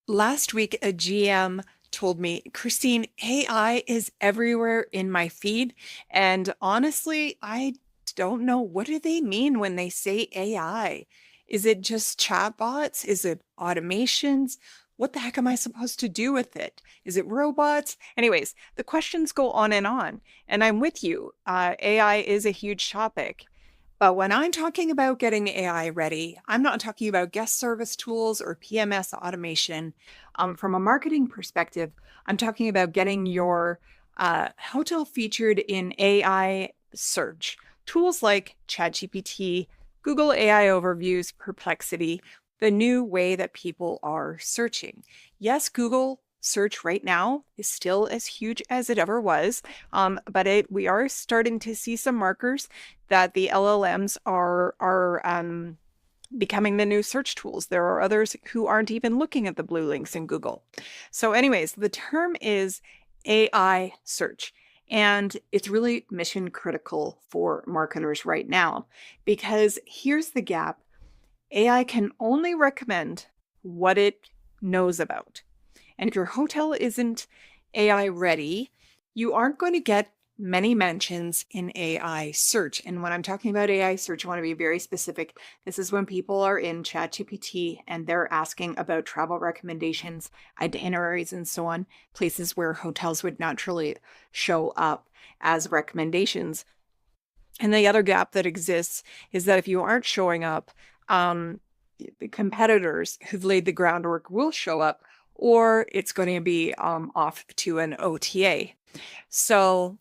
Last week, a GM told me, Christine, AI is everywhere in my feed. And honestly, I don't know. What do they mean when they say AI? Is it just chatbots? Is it automations? What the heck am I supposed to do with it? Is it robots? Anyways, the questions go on and on. And I'm with you. AI is a huge topic. But when I'm talking about getting AI ready, I'm not talking about guest service tools or PMS automation. From a marketing perspective, I'm talking about getting your hotel featured in AI search. Tools like ChatGPT, Google AI Overviews, Perplexity, the new way that people are searching. Yes, Google search right now is still as huge as it ever was, but we are starting to see some markers that the LLMs are becoming the new search tools. There are others who aren't even looking at the blue links in Google. So, anyways, the term is AI search. And it's really mission critical for marketers right now because here's the gap. AI can only recommend what it knows about. And if your hotel isn't AI ready, you aren't going to get many mentions in AI search. And when I'm talking about AI search, I want to be very specific. This is when people are in ChatGPT and they're asking about travel recommendations, itineraries, and so on, places where hotels would naturally show up as recommendations. And the other gap that exists is that if you aren't showing up, the competitors who've laid the groundwork will show up, or it's going to be off to an OTA. So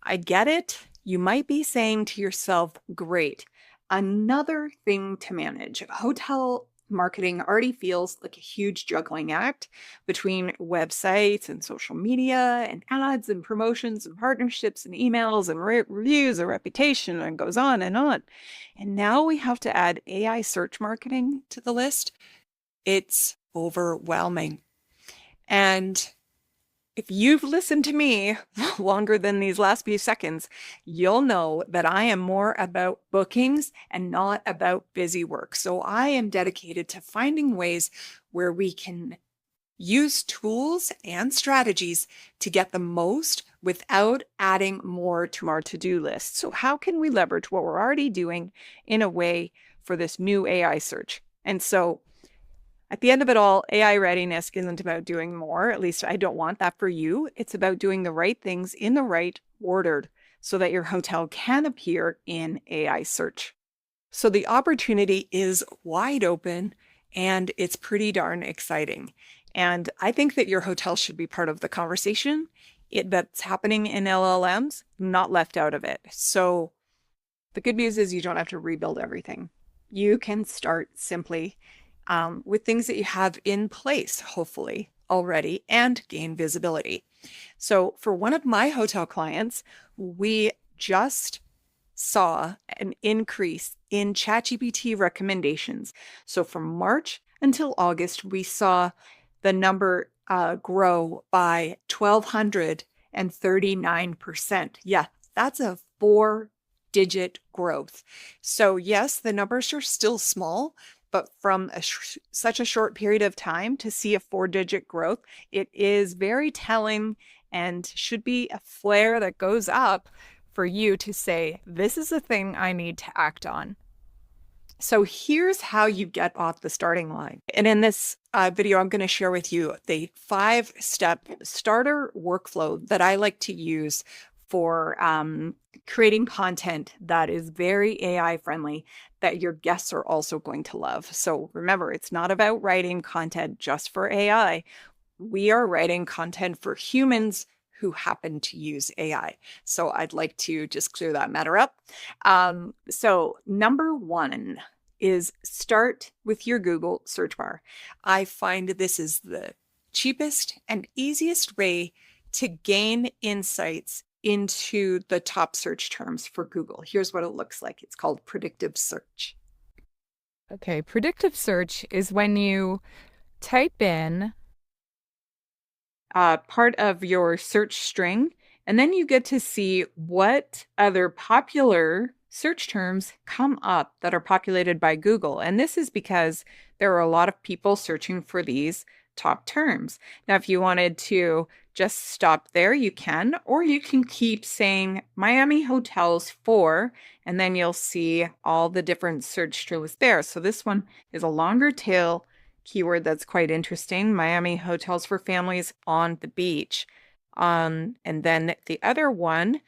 I get it. You might be saying to yourself, great, another thing to manage. Hotel marketing already feels like a huge juggling act between websites and social media and ads and promotions and partnerships and emails and reviews and reputation, and goes on and on. And now we have to add AI search marketing to the list. It's overwhelming. And if you've listened to me longer than these last few seconds, you'll know that I am more about bookings and not about busy work. So I am dedicated to finding ways where we can use tools and strategies to get the most without adding more to our to-do list. So how can we leverage what we're already doing in a way for this new AI search? And so at the end of it all, AI readiness isn't about doing more. At least I don't want that for you. It's about doing the right things in the right order so that your hotel can appear in AI search. So the opportunity is wide open and it's pretty darn exciting. And I think that your hotel should be part of the conversation that's happening in LLMs, not left out of it. So the good news is you don't have to rebuild everything. You can start simply with things that you have in place, hopefully already, and gain visibility. So for one of my hotel clients, we just saw an increase in ChatGPT recommendations. So from March until August, we saw the number grow by 1,239%. Yeah, that's a 4-digit growth. So yes, the numbers are still small, but from such a short period of time to see a 4-digit growth, it is very telling and should be a flare that goes up for you to say, this is a thing I need to act on. So here's how you get off the starting line. And in this video, I'm going to share with you the 5-step starter workflow that I like to use for creating content that is very AI friendly that your guests are also going to love. So remember, it's not about writing content just for AI. We are writing content for humans who happen to use AI. So I'd like to just clear that matter up. So number 1 is start with your Google search bar. I find this is the cheapest and easiest way to gain insights into the top search terms for Google. Here's what it looks like. It's called predictive search. Okay, predictive search is when you type in part of your search string, and then you get to see what other popular search terms come up that are populated by Google. And this is because there are a lot of people searching for these top terms. Now, if you wanted to just stop there, you can, or you can keep saying Miami hotels for, and then you'll see all the different search terms there. So this one is a longer tail keyword that's quite interesting. Miami hotels for families on the beach. And then the other one,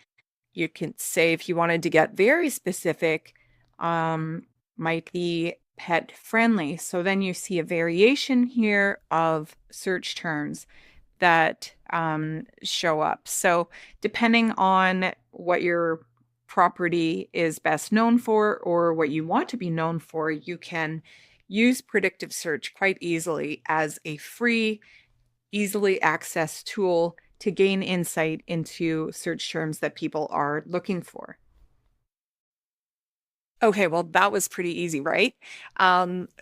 you can say if you wanted to get very specific, might be pet friendly. So then you see a variation here of search terms that show up. So depending on what your property is best known for or what you want to be known for, you can use predictive search quite easily as a free, easily accessed tool to gain insight into search terms that people are looking for. Okay, well, that was pretty easy, right?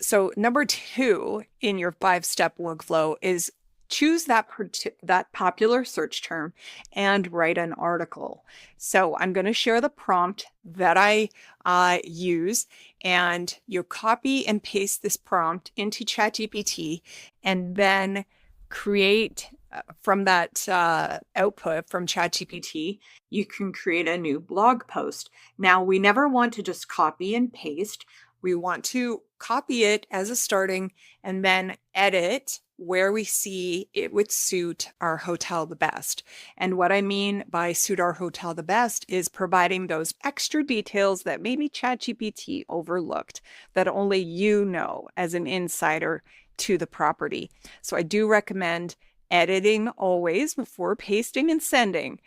So number two in your five-step workflow is choose that popular search term and write an article. So I'm going to share the prompt that I use, and you copy and paste this prompt into ChatGPT, and then create from that output from ChatGPT, you can create a new blog post. Now, we never want to just copy and paste. We want to copy it as a starting and then edit where we see it would suit our hotel the best. And what I mean by suit our hotel the best is providing those extra details that maybe ChatGPT overlooked, that only you know as an insider to the property. So I do recommend editing always before pasting and sending,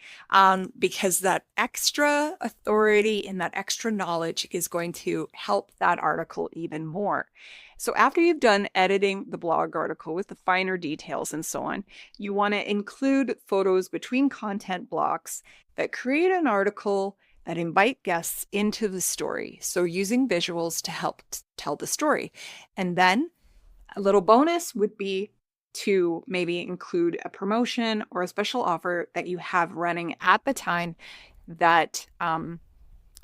because that extra authority and that extra knowledge is going to help that article even more. So after you've done editing the blog article with the finer details and so on, you want to include photos between content blocks that create an article that invite guests into the story. So using visuals to help tell the story. And then a little bonus would be to maybe include a promotion or a special offer that you have running at the time that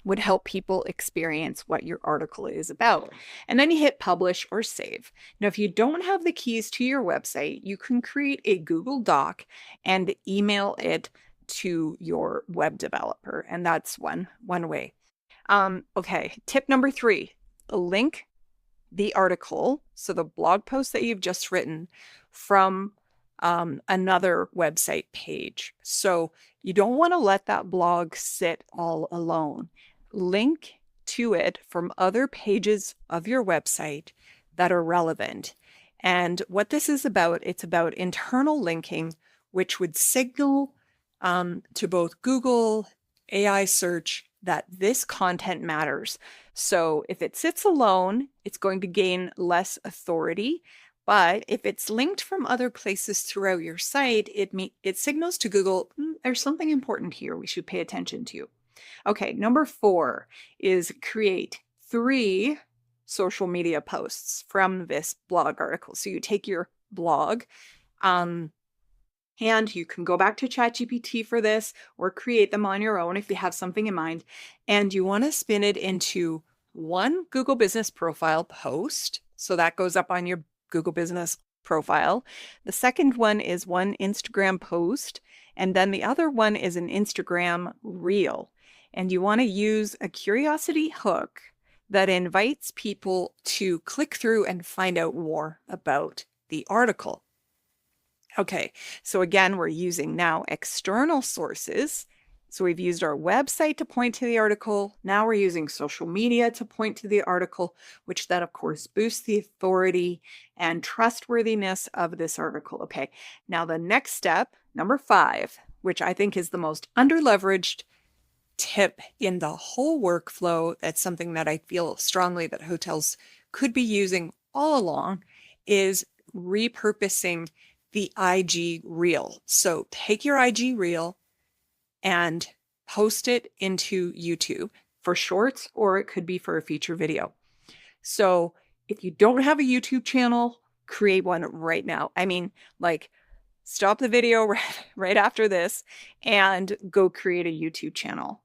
would help people experience what your article is about. And then you hit publish or save. Now, if you don't have the keys to your website, you can create a Google Doc and email it to your web developer. And that's one way. Okay, tip number 3, link the article, so the blog post that you've just written, from another website page. So you don't want to let that blog sit all alone. Link to it from other pages of your website that are relevant. And what this is about, it's about internal linking, which would signal to both Google, AI search, that this content matters. So if it sits alone, it's going to gain less authority. But if it's linked from other places throughout your site, it signals to Google, there's something important here we should pay attention to. Okay, number 4 is create 3 social media posts from this blog article. So you take your blog, and you can go back to ChatGPT for this or create them on your own if you have something in mind. And you want to spin it into one Google Business Profile post. So that goes up on your Google Business Profile. The second one is one Instagram post. And then the other one is an Instagram Reel. And you want to use a curiosity hook that invites people to click through and find out more about the article. Okay, so again, we're using now external sources. So we've used our website to point to the article. Now we're using social media to point to the article, which then of course boosts the authority and trustworthiness of this article. Okay, now the next step, number 5, which I think is the most underleveraged tip in the whole workflow, that's something that I feel strongly that hotels could be using all along, is repurposing the IG Reel. So take your IG Reel and post it into YouTube for shorts, or it could be for a feature video. So if you don't have a YouTube channel, create one right now. I mean, like, stop the video right after this and go create a YouTube channel.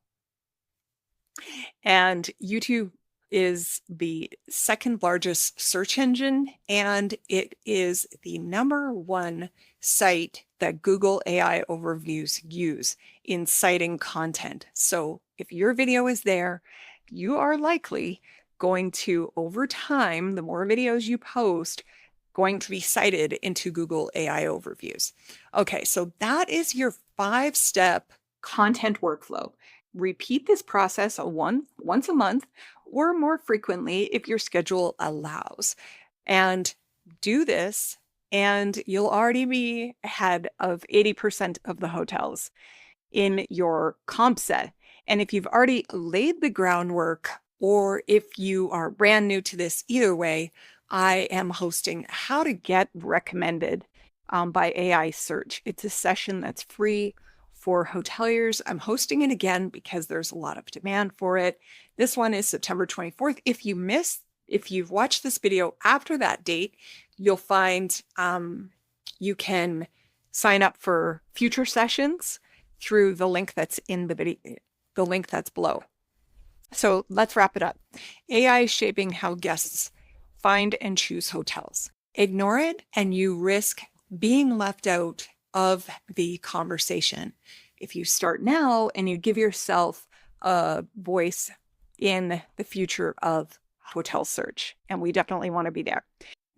And YouTube is the second largest search engine, and it is the #1 site that Google AI overviews use in citing content. So if your video is there, you are likely going to, over time, the more videos you post, going to be cited into Google AI overviews. Okay, so that is your 5-step content workflow. Repeat this process once a month or more frequently if your schedule allows. And do this, and you'll already be ahead of 80% of the hotels in your comp set. And if you've already laid the groundwork, or if you are brand new to this, either way, I am hosting How to Get Recommended by AI Search. It's a session that's free for hoteliers. I'm hosting it again because there's a lot of demand for it. This one is September 24th. If you've watched this video after that date, you'll find you can sign up for future sessions through the link that's in the video, the link that's below. So let's wrap it up. AI is shaping how guests find and choose hotels. Ignore it and you risk being left out of the conversation. If you start now and you give yourself a voice in the future of hotel search, and we definitely want to be there.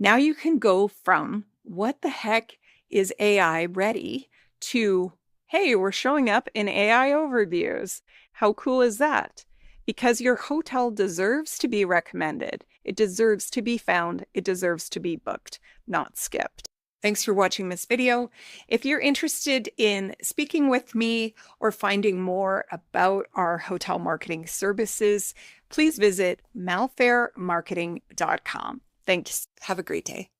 Now you can go from what the heck is AI ready to, hey, we're showing up in AI overviews. How cool is that? Because your hotel deserves to be recommended. It deserves to be found. It deserves to be booked, not skipped. Thanks for watching this video. If you're interested in speaking with me or finding more about our hotel marketing services, please visit malfairmarketing.com. Thanks. Have a great day.